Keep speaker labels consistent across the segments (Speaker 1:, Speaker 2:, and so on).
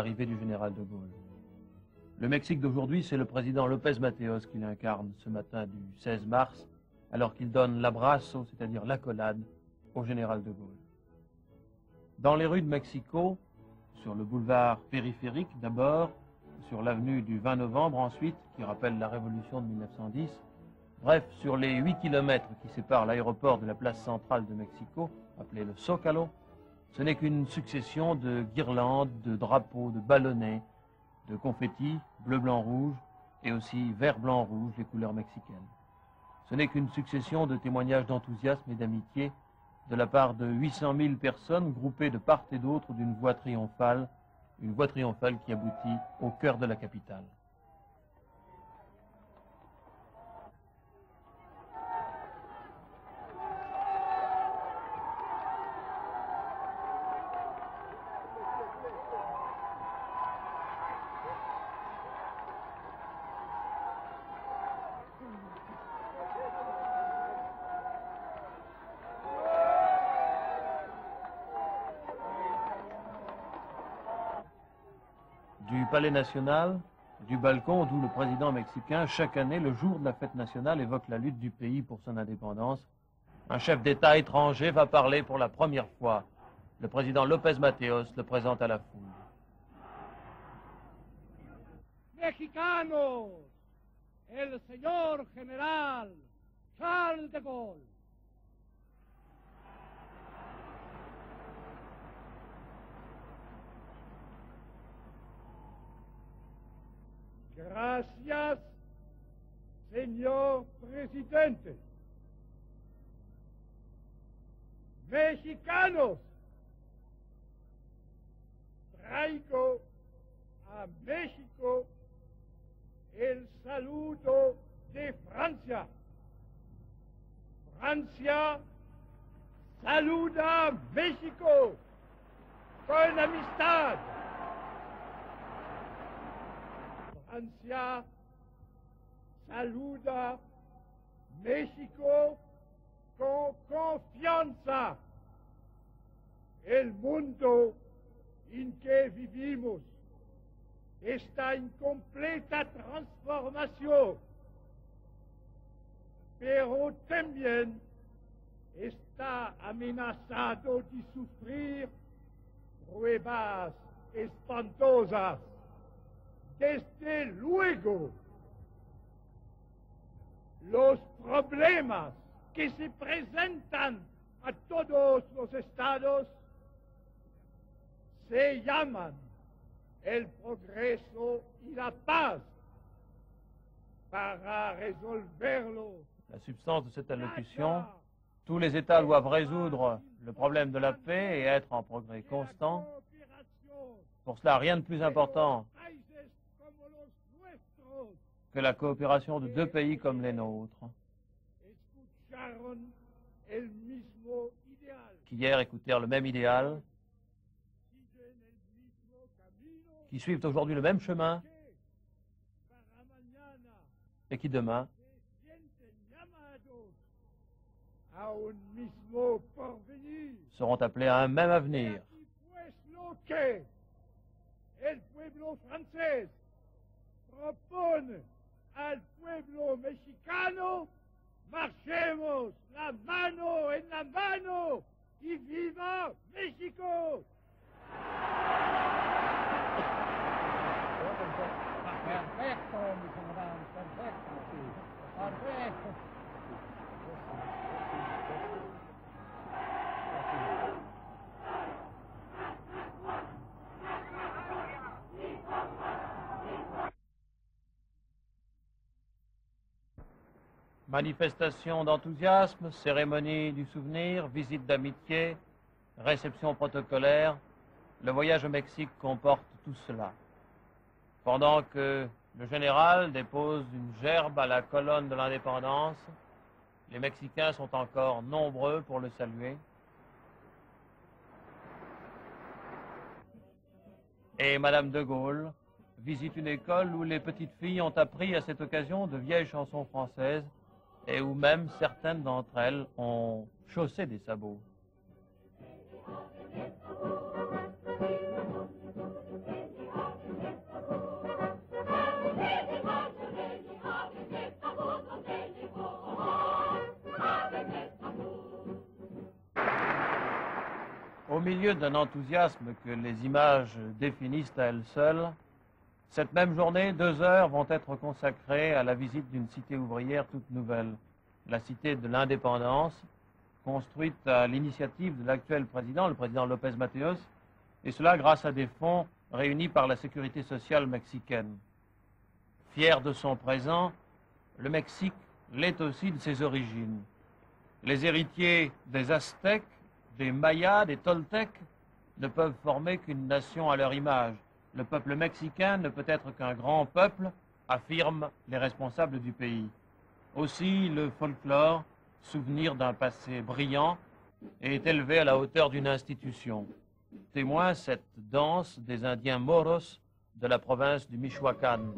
Speaker 1: L'arrivée du général de Gaulle. Le Mexique d'aujourd'hui, c'est le président López Mateos qui l'incarne ce matin du 16 mars, alors qu'il donne l'abrazo, c'est-à-dire l'accolade, au général de Gaulle. Dans les rues de Mexico, sur le boulevard périphérique d'abord, sur l'avenue du 20 novembre ensuite, qui rappelle la révolution de 1910, bref, sur les 8 kilomètres qui séparent l'aéroport de la place centrale de Mexico, appelé le Zócalo, ce n'est qu'une succession de guirlandes, de drapeaux, de ballonnets, de confettis, bleu, blanc, rouge, et aussi vert, blanc, rouge, les couleurs mexicaines. Ce n'est qu'une succession de témoignages d'enthousiasme et d'amitié de la part de 800 000 personnes groupées de part et d'autre d'une voie triomphale qui aboutit au cœur de la capitale. Du Palais national, du balcon d'où le président mexicain, chaque année, le jour de la fête nationale, évoque la lutte du pays pour son indépendance. Un chef d'État étranger va parler pour la première fois. Le président López Mateos le présente à la foule.
Speaker 2: Mexicanos, el señor general Charles de Gaulle. Gracias, señor presidente. Mexicanos, traigo a México el saludo de Francia. Francia saluda a México con amistad. Francia saluda México con confianza. El mundo en que vivimos está en completa transformación, pero también está amenazado de sufrir pruebas espantosas. Desde luego, los problemas que se presentan a todos los estados se llaman el progreso y la paz. Para resolverlo.
Speaker 1: La substance de cette allocution, tous les États doivent résoudre le problème de la paix et être en progrès constant. Pour cela, rien de plus important que la coopération de deux pays comme les nôtres, qui hier écoutèrent le même idéal, qui suivent aujourd'hui le même chemin et qui demain seront appelés à un même avenir.
Speaker 2: El pueblo francés propone al pueblo mexicano, marchemos la mano en la mano y viva México. Perfecto, mi general, perfecto. Perfecto.
Speaker 1: Manifestation d'enthousiasme, cérémonie du souvenir, visite d'amitié, réception protocolaire, le voyage au Mexique comporte tout cela. Pendant que le général dépose une gerbe à la colonne de l'indépendance, les Mexicains sont encore nombreux pour le saluer. Et Madame de Gaulle visite une école où les petites filles ont appris à cette occasion de vieilles chansons françaises et où même certaines d'entre elles ont chaussé des sabots. Au milieu d'un enthousiasme que les images définissent à elles seules, cette même journée, 2 heures vont être consacrées à la visite d'une cité ouvrière toute nouvelle, la cité de l'Indépendance, construite à l'initiative de l'actuel président, le président López Mateos, et cela grâce à des fonds réunis par la sécurité sociale mexicaine. Fier de son présent, le Mexique l'est aussi de ses origines. Les héritiers des Aztèques, des Mayas, des Toltèques ne peuvent former qu'une nation à leur image. Le peuple mexicain ne peut être qu'un grand peuple, affirment les responsables du pays. Aussi, le folklore, souvenir d'un passé brillant, est élevé à la hauteur d'une institution. Témoin cette danse des Indiens moros de la province du Michoacán.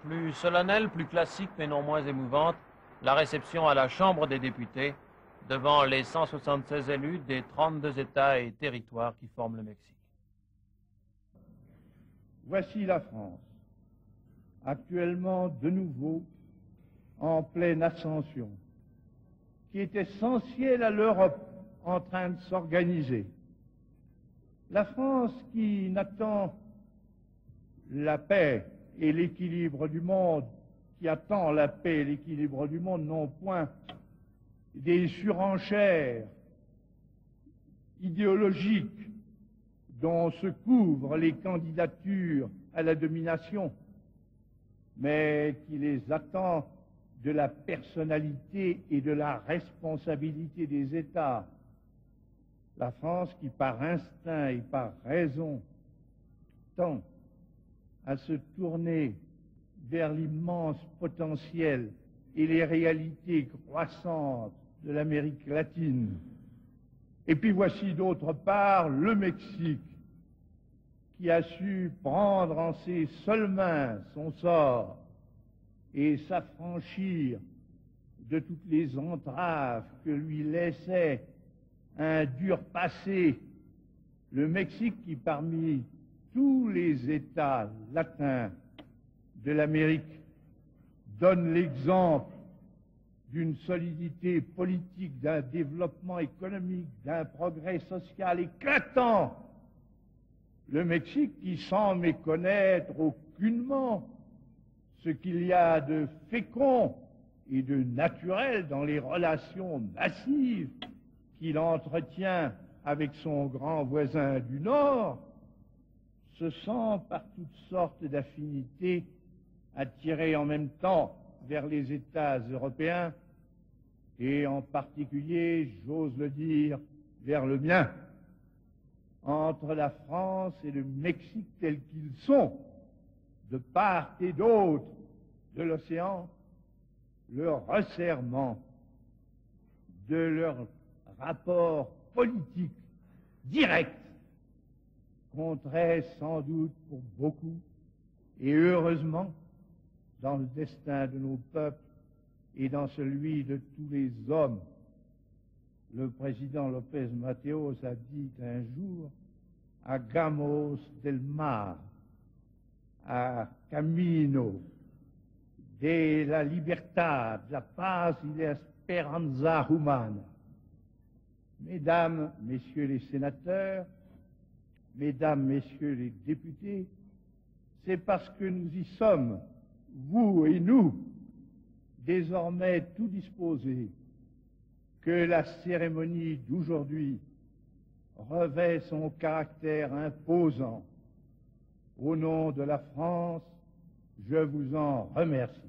Speaker 1: Plus solennelle, plus classique, mais non moins émouvante, la réception à la Chambre des députés devant les 176 élus des 32 États et territoires qui forment le Mexique.
Speaker 2: Voici la France, actuellement de nouveau en pleine ascension, qui est essentielle à l'Europe en train de s'organiser. La France qui n'attend la paix et l'équilibre du monde, qui attend la paix et l'équilibre du monde, non point des surenchères idéologiques dont se couvrent les candidatures à la domination, mais qui les attend de la personnalité et de la responsabilité des États. La France qui, par instinct et par raison, tend à se tourner vers l'immense potentiel et les réalités croissantes de l'Amérique latine. Et puis voici d'autre part le Mexique, qui a su prendre en ses seules mains son sort et s'affranchir de toutes les entraves que lui laissait un dur passé. Le Mexique qui, parmi tous les États latins de l'Amérique, donne l'exemple d'une solidité politique, d'un développement économique, d'un progrès social éclatant. Le Mexique qui, sans méconnaître aucunement ce qu'il y a de fécond et de naturel dans les relations massives qu'il entretient avec son grand voisin du Nord, se sent par toutes sortes d'affinités attiré en même temps vers les États européens et en particulier, j'ose le dire, vers le mien. Entre la France et le Mexique tels qu'ils sont, de part et d'autre de l'océan, le resserrement de leur rapport politique direct compterait sans doute pour beaucoup, et heureusement, dans le destin de nos peuples et dans celui de tous les hommes. Le président López Mateos a dit un jour: hagamos del mar a camino de la libertad, la paz y la esperanza humana. Mesdames, Messieurs les sénateurs, Mesdames, Messieurs les députés, c'est parce que nous y sommes, vous et nous, désormais tout disposés, que la cérémonie d'aujourd'hui revêt son caractère imposant. Au nom de la France, je vous en remercie.